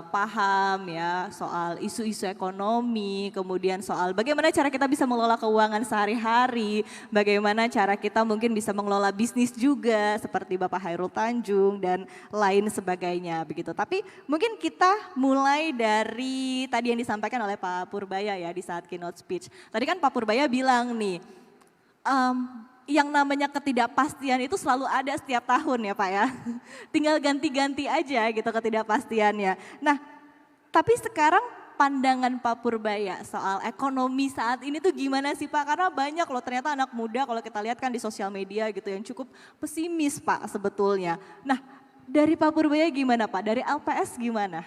paham ya soal isu-isu ekonomi, kemudian soal bagaimana cara kita bisa mengelola keuangan sehari-hari, bagaimana cara kita mungkin bisa mengelola bisnis juga seperti Bapak Hairul Tanjung dan lain sebagainya begitu. Tapi mungkin kita mulai dari tadi yang disampaikan oleh Pak Purbaya ya di saat keynote speech. Tadi kan Pak Purbaya bilang nih, yang namanya ketidakpastian itu selalu ada setiap tahun ya Pak ya. Tinggal ganti-ganti aja gitu ketidakpastiannya. Nah, tapi sekarang pandangan Pak Purbaya soal ekonomi saat ini tuh gimana sih Pak? Karena banyak loh ternyata anak muda kalau kita lihat kan di sosial media gitu yang cukup pesimis Pak sebetulnya. Nah, dari Pak Purbaya gimana Pak? Dari LPS gimana?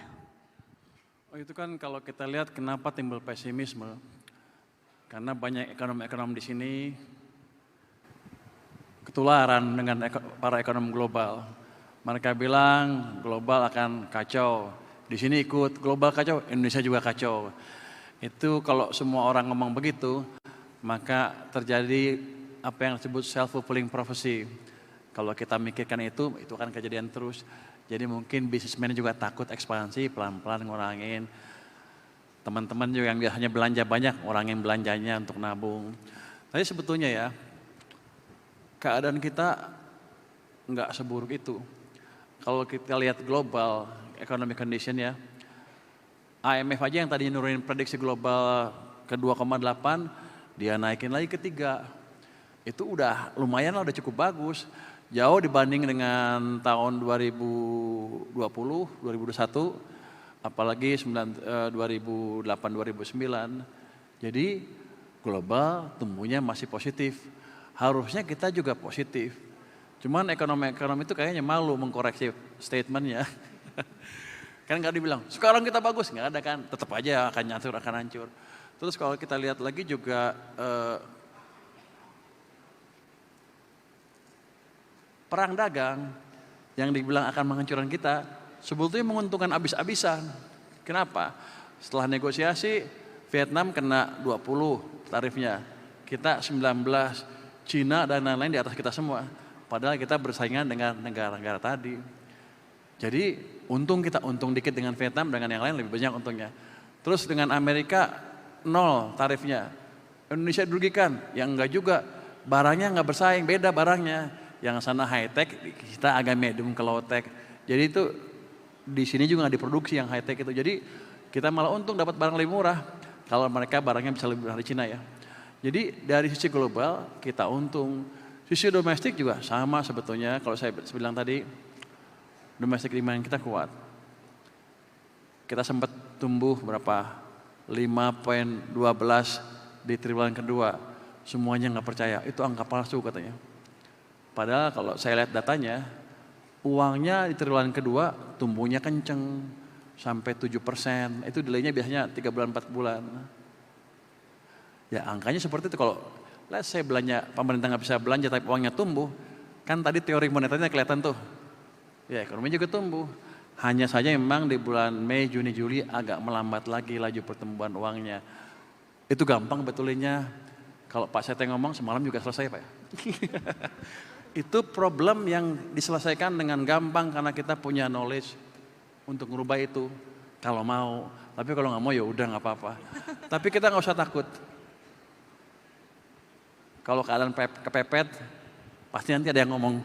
Oh, itu kan kalau kita lihat kenapa timbul pesimisme. Karena banyak ekonom-ekonom di sini ketularan dengan para ekonom global. Mereka bilang global akan kacau. Di sini ikut global kacau, Indonesia juga kacau. Itu kalau semua orang ngomong begitu, maka terjadi apa yang disebut self-fulfilling prophecy. Kalau kita mikirkan itu akan kejadian terus. Jadi mungkin bisnismen juga takut ekspansi, pelan-pelan ngurangin. Teman-teman juga yang biasanya belanja banyak, ngurangin belanjanya untuk nabung. Tapi sebetulnya ya, keadaan kita nggak seburuk itu. Kalau kita lihat global economic condition ya, IMF aja yang tadinya nurunin prediksi global ke 2,8, dia naikin lagi ke 3. Itu udah lumayan lah, udah cukup bagus. Jauh dibanding dengan tahun 2020, 2021, apalagi 2008-2009. Jadi global tumbuhnya masih positif. Harusnya kita juga positif. Cuman ekonomi itu kayaknya malu mengkoreksi statementnya. Kan nggak dibilang, sekarang kita bagus, nggak ada kan. Tetap aja akan hancur. Terus kalau kita lihat lagi juga perang dagang yang dibilang akan menghancurkan kita, sebetulnya menguntungkan abis-abisan. Kenapa? Setelah negosiasi, Vietnam kena 20 tarifnya, kita 19, Cina dan lain-lain di atas kita semua. Padahal kita bersaingan dengan negara-negara tadi. Jadi untung dikit dengan Vietnam, dengan yang lain lebih banyak untungnya. Terus dengan Amerika 0 tarifnya. Indonesia dirugikan, yang enggak juga. Barangnya enggak bersaing, beda barangnya. Yang sana high tech, kita agak medium ke low tech. Jadi itu di sini juga nggak diproduksi yang high tech itu. Jadi kita malah untung dapat barang lebih murah. Kalau mereka barangnya bisa lebih murah di Cina ya. Jadi dari sisi global kita untung, sisi domestik juga sama sebetulnya. Kalau saya bilang tadi, domestic demand kita kuat. Kita sempat tumbuh berapa? 5,12 di triwulan kedua. Semuanya nggak percaya, itu angka palsu katanya. Padahal kalau saya lihat datanya, uangnya di triwulan kedua tumbuhnya kenceng sampai 7%. Itu delaynya biasanya 3 bulan 4 bulan. Ya angkanya seperti itu. Kalau let's say belanja, pemerintah nggak bisa belanja tapi uangnya tumbuh, kan tadi teori moneternya kelihatan tuh. Ya ekonomi juga tumbuh. Hanya saja memang di bulan Mei, Juni, Juli agak melambat lagi laju pertumbuhan uangnya. Itu gampang betulinnya. Kalau Pak Sete ngomong semalam juga selesai Pak ya. Itu problem yang diselesaikan dengan gampang karena kita punya knowledge untuk merubah itu. Kalau mau, tapi kalau nggak mau ya udah nggak apa-apa. Tapi kita nggak usah takut. Kalau keadaan kepepet, pasti nanti ada yang ngomong.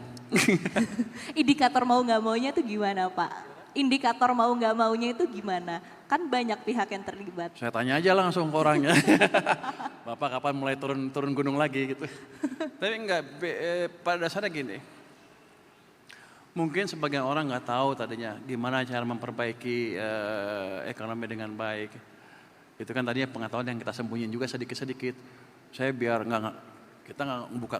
Indikator mau nggak maunya itu gimana Pak? Indikator mau nggak maunya itu gimana? Kan banyak pihak yang terlibat. Saya tanya aja langsung ke orangnya. Bapak kapan mulai turun gunung lagi gitu. Tapi enggak, pada dasarnya gini. Mungkin sebagian orang nggak tahu tadinya gimana cara memperbaiki ekonomi dengan baik. Itu kan tadinya pengetahuan yang kita sembunyiin juga sedikit-sedikit. Saya biar kita nggak membuka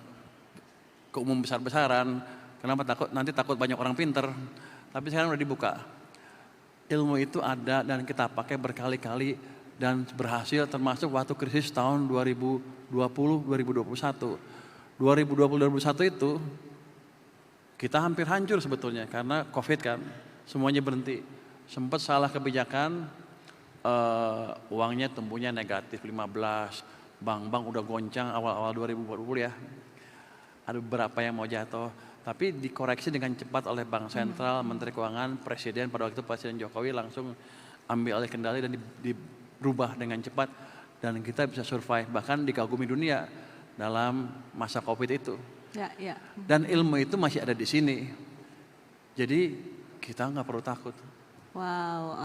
ke umum besar-besaran. Kenapa nanti takut banyak orang pinter. Tapi sekarang udah dibuka. Ilmu itu ada dan kita pakai berkali-kali dan berhasil termasuk waktu krisis tahun 2020-2021. 2020-2021 itu kita hampir hancur sebetulnya karena COVID kan. Semuanya berhenti. Sempat salah kebijakan, uangnya tumbuhnya negatif 15. Bank-bank udah goncang awal-awal 2020 ya. Ada beberapa yang mau jatuh. Tapi dikoreksi dengan cepat oleh Bank Sentral, Menteri Keuangan, Presiden, pada waktu itu Presiden Jokowi langsung ambil alih kendali dan dirubah dengan cepat. Dan kita bisa survive, bahkan dikagumi dunia dalam masa Covid itu. Ya, ya. Dan ilmu itu masih ada di sini. Jadi kita nggak perlu takut. Wow.